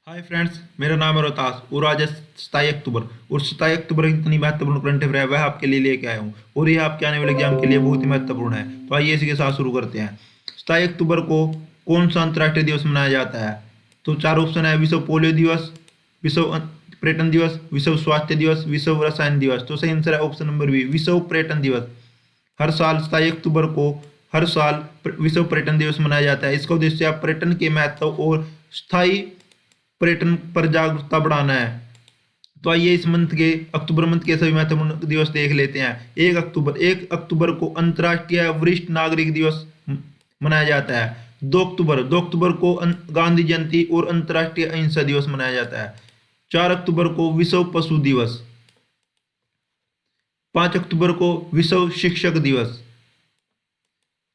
Hi friends, मेरा नाम है रोहतास और आज है 27 अक्टूबर। और 27 अक्टूबर की इतनी महत्वपूर्ण करंट अफेयर है वह आपके लिए लेके आया हूँ और यह आपके आने वाले एग्जाम के लिए बहुत ही महत्वपूर्ण है। तो आइए इसी के साथ शुरू करते हैं। 27 अक्टूबर को कौन सा अंतर्राष्ट्रीय दिवस मनाया जाता है? तो चार ऑप्शन है: विश्व पोलियो दिवस, विश्व पर्यटन दिवस, विश्व स्वास्थ्य दिवस, विश्व रसायन दिवस। तो सही आंसर है ऑप्शन नंबर बी, विश्व पर्यटन दिवस। हर साल 27 अक्टूबर को हर साल विश्व पर्यटन दिवस मनाया जाता है। इसका उद्देश्य पर्यटन के महत्व और स्थायी पर्यटन पर जागरूकता बढ़ाना है। तो आइए इस मंथ के अक्टूबर मंथ के सभी महत्वपूर्ण दिवस देख लेते हैं। 1 अक्टूबर को अंतर्राष्ट्रीय वरिष्ठ नागरिक दिवस मनाया जाता है। 2 अक्टूबर को गांधी जयंती और अंतर्राष्ट्रीय अहिंसा दिवस मनाया जाता है। 4 अक्टूबर को विश्व पशु दिवस। 5 अक्टूबर को विश्व शिक्षक दिवस।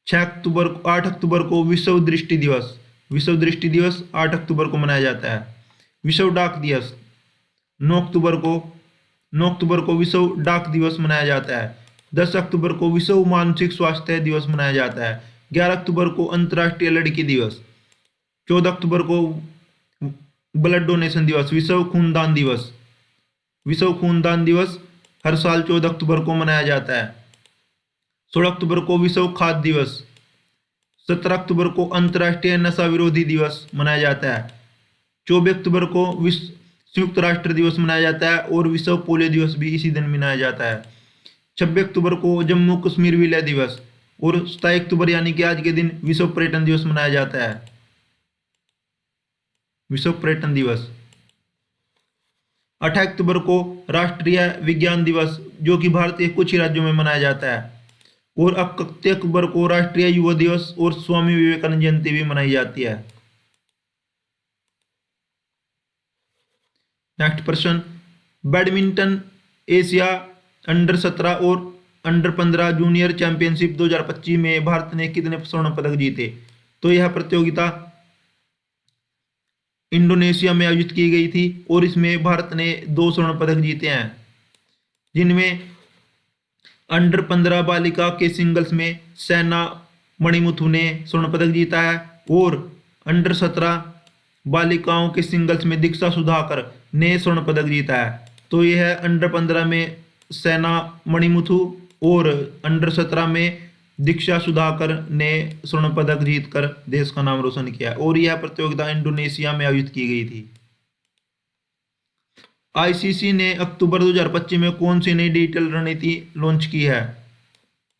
8 अक्टूबर को विश्व दृष्टि दिवस। विश्व दृष्टि दिवस 8 अक्टूबर को मनाया जाता है। विश्व डाक दिवस 9 अक्टूबर को 9 अक्टूबर को विश्व डाक दिवस मनाया जाता है। 10 अक्टूबर को विश्व मानसिक स्वास्थ्य दिवस मनाया जाता है। 11 अक्टूबर को अंतर्राष्ट्रीय लड़की दिवस। 14 अक्टूबर को ब्लड डोनेशन दिवस, विश्व खूनदान दिवस। विश्व खूनदान दिवस हर साल 14 अक्टूबर को मनाया जाता है। 16 अक्टूबर को विश्व खाद्य दिवस। 17 अक्टूबर को अंतर्राष्ट्रीय नशा विरोधी दिवस मनाया जाता है। 24 अक्टूबर को विश्व संयुक्त राष्ट्र दिवस मनाया जाता है और विश्व पोलियो दिवस भी इसी दिन मनाया जाता है। 26 अक्टूबर को जम्मू कश्मीर विलय दिवस और 27 अक्टूबर यानी कि आज के दिन विश्व पर्यटन दिवस मनाया जाता है। विश्व पर्यटन दिवस 8 अक्टूबर को राष्ट्रीय विज्ञान दिवस जो कि भारत के कुछ ही राज्यों में मनाया जाता है। और 31 अक्टूबर को राष्ट्रीय युवा दिवस और स्वामी विवेकानंद जयंती भी मनाई जाती है। नेक्स्ट प्रश्न, बैडमिंटन एशिया अंडर 17 और अंडर 15 जूनियर चैंपियनशिप 2025 में भारत ने कितने स्वर्ण पदक जीते? तो यह प्रतियोगिता इंडोनेशिया में आयोजित की गई थी और इसमें भारत ने 2 स्वर्ण पदक जीते हैं, जिनमें अंडर 15 बालिका के सिंगल्स में सैना मणिमुथु ने स्वर्ण पदक जीता है और अंडर 17 बालिकाओं के सिंगल्स में दीक्षा सुधाकर ने स्वर्ण पदक जीता है। तो यह है अंडर 15 में सैना मणिमुथु और अंडर 17 में दीक्षा सुधाकर ने स्वर्ण पदक जीतकर देश का नाम रोशन किया और यह प्रतियोगिता इंडोनेशिया में आयोजित की गई थी। आईसीसी ने अक्टूबर 2025 में कौन सी नई डिजिटल रणनीति लॉन्च की है?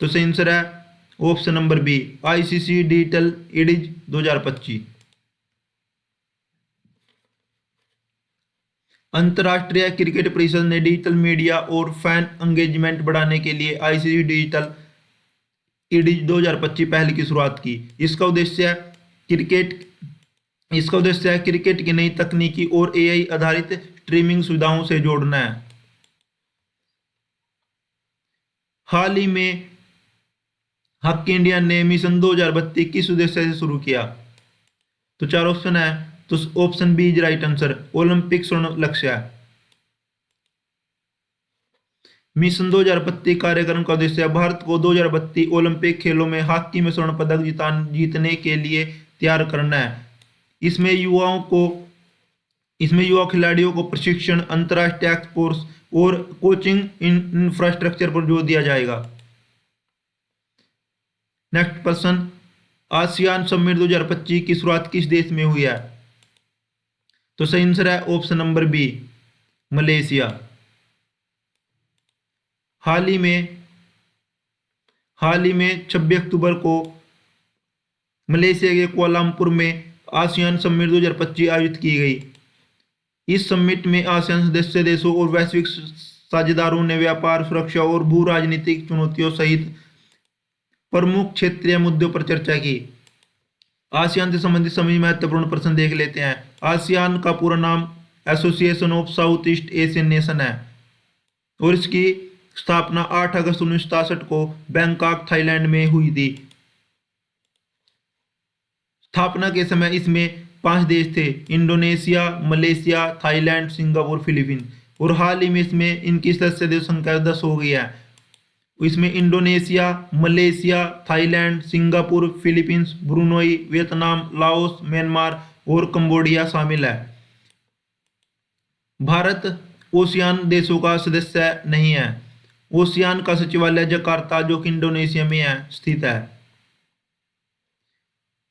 तो सही आंसर है option number B, ICC digital इडिज 2025। अंतर्राष्ट्रीय क्रिकेट परिषद ने डिजिटल मीडिया और फैन एंगेजमेंट बढ़ाने के लिए आईसीसी डिजिटल इडिज 2025 पहल की शुरुआत की। इसका उद्देश्य क्रिकेट की नई तकनीकी और एआई आधारित स्ट्रीमिंग सुविधाओं से जोड़ना है। हाल ही में हॉकी इंडिया ने मिशन 2032 किस उद्देश्य से शुरू किया? तो 4 ऑप्शन है, तो option B is right answer, Olympic स्वर्ण लक्ष्य है। मिशन 2032 कार्यक्रम का उद्देश्य भारत को 2032 ओलंपिक खेलों में हॉकी में स्वर्ण पदक जीतने के लिए तैयार करना है। इसमें युवा खिलाड़ियों को प्रशिक्षण, अंतर्राष्ट्रीय एक्सपोर्ट्स और कोचिंग इंफ्रास्ट्रक्चर पर जोर दिया जाएगा। नेक्स्ट प्रश्न, आसियान समिट 2025 की शुरुआत किस देश में हुई है? तो सही आंसर है ऑप्शन नंबर बी, मलेशिया। हाल ही में 26 अक्टूबर को मलेशिया के कुआलालंपुर में आसियान समिट 2025 आयोजित की गई। इस समिट में आसियान सदस्य देशों और वैश्विक साझेदारों ने व्यापार, सुरक्षा और भू राजनीतिक चुनौतियों सहित प्रमुख क्षेत्रीय मुद्दों पर चर्चा की। आसियान से संबंधित सभी महत्वपूर्ण प्रश्न देख लेते हैं। आसियान का पूरा नाम association of south east Asian nation है और इसकी स्थापना 8 अगस्त 1967 को बैंकॉक, थाईलैंड में हुई थी। स्थापना के समय इसमें 5 देश थे: Indonesia, Malaysia, Thailand, Singapore, Philippines. और हाल ही में इसमें इनकी सदस्य देश संख्या 10 हो गई है। इसमें Indonesia, Malaysia, Thailand, Singapore, Philippines, Brunei, Vietnam, Laos, Myanmar और कंबोडिया शामिल है। भारत ओसियान देशों का सदस्य नहीं है। ओसियान का सचिवालय जकार्ता जो कि इंडोनेशिया में है स्थित है।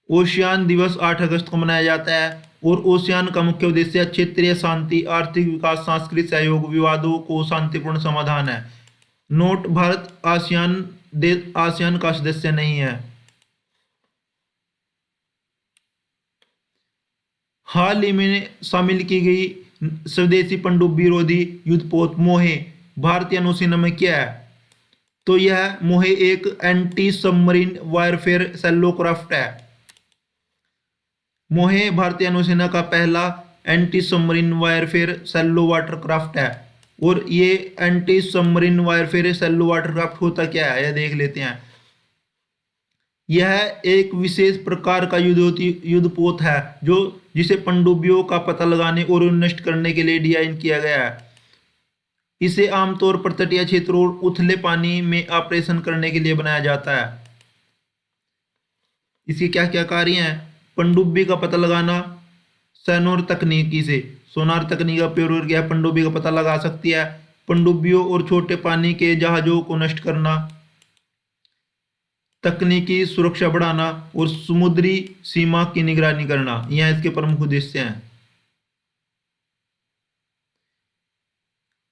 ओशियान दिवस 8 अगस्त को मनाया जाता है और ओशियान का मुख्य उद्देश्य क्षेत्रीय शांति, आर्थिक विकास, सांस्कृतिक सहयोग, विवादों को शांतिपूर्ण समाधान है। नोट: भारत आसियान का सदस्य नहीं है। हाल ही में शामिल की गई स्वदेशी पनडुब्बी रोधी युद्धपोत मोहे भारतीय नौसेना में क्या है? तो यह मोहे एक anti submarine warfare shallow craft है। मोहे भारतीय नौसेना का पहला anti submarine warfare shallow watercraft है। और ये anti submarine warfare shallow watercraft होता क्या है, यह देख लेते हैं। यह एक विशेष प्रकार का युद्धपोत है जो जिसे पनडुब्बियों का पता लगाने और उन्हें नष्ट करने के लिए डिजाइन किया गया है। इसे आमतौर पर तटीय क्षेत्रों और उथले पानी में ऑपरेशन करने के लिए बनाया जाता है। इसके क्या क्या कार्य हैं? पनडुब्बी का पता लगाना सोनार तकनीक का प्रयोग करके पनडुब्बी का पता लगा सकती है। पनडुब्बियों और छोटे पानी के जहाजों को नष्ट करना, तकनीकी सुरक्षा बढ़ाना और समुद्री सीमा की निगरानी करना, यह इसके प्रमुख उद्देश्य हैं।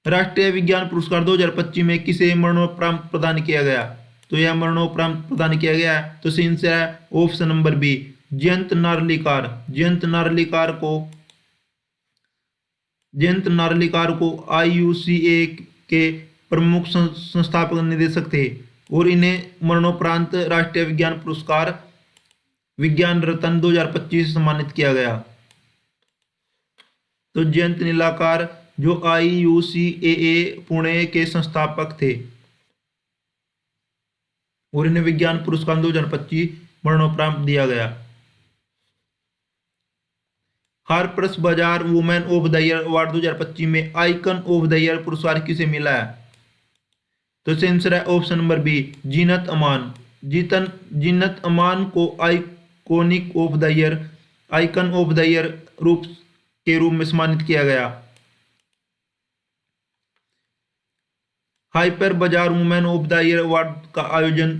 राष्ट्रीय विज्ञान पुरस्कार 2025 में किसे मरणोपरांत प्रदान किया गया? तो यह मरणोपरांत प्रदान किया गया है तो सीन से है ऑप्शन नंबर बी, जयंत नार्लिकार को IUCA के प्रमुख संस्थापक निदेशक थे और इन्हें मरणोपरांत राष्ट्रीय विज्ञान पुरस्कार विज्ञान रत्न 2025 से सम्मानित किया गया। तो जयंत नार्लिकार जो IUCAA पुणे के संस्थापक थे और इन्हें विज्ञान पुरस्कार 2025 मरणोपरांत दिया गया। हार्पर्स बाजार women of the year award 2025 में आइकन ऑफ द ईयर पुरस्कार किसे मिला है? तो आंसर है option number B, Zeenat Aman को आइकन ऑफ द ईयर रूप में सम्मानित किया गया। हाइपर बाजार women of the year award का आयोजन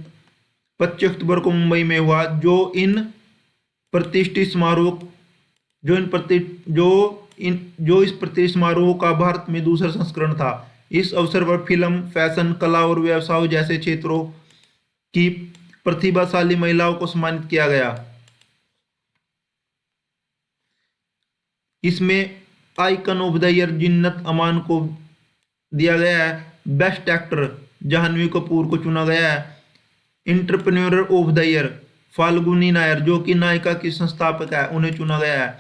25 अक्टूबर को मुंबई में हुआ जो इन प्रतिष्ठित समारोह का भारत में दूसरा संस्करण था। इस अवसर पर फिल्म, फैशन, कला और व्यवसाय जैसे क्षेत्रों की प्रतिभाशाली महिलाओं को सम्मानित किया गया। इसमें icon of the year Zeenat अमान को दिया गया है। बेस्ट एक्टर जाह्नवी कपूर को चुना गया है। Entrepreneur of the year Falguni Nayar जो कि नायका की संस्थापक है, उन्हें चुना गया है।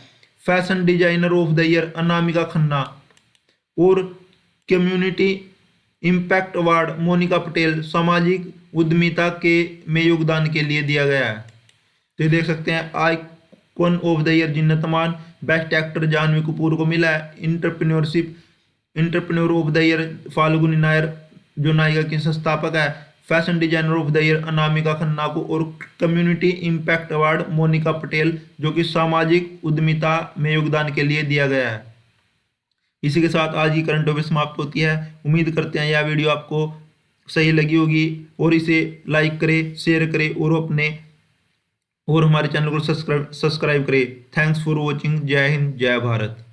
Fashion designer of the year Anamika Khanna और community impact award Monika Patel सामाजिक उद्यमिता में योगदान के लिए दिया गया है। तो ये देख सकते हैं icon of the year Zeenat Aman, best actor Janhvi Kapoor को मिला है। Entrepreneur of the year Falguni Nayar जो नायिका की संस्थापक है। Fashion designer of the year Anamika Khanna को और community impact award Monika Patel जो कि सामाजिक उद्यमिता में योगदान के लिए दिया गया है। इसी के साथ आज की करंट अफेयर समाप्त होती है। उम्मीद करते हैं यह वीडियो आपको सही लगी होगी और इसे लाइक करें, शेयर करें और हमारे चैनल को सब्सक्राइब करें। Thanks for watching. जय हिंद, जय भारत।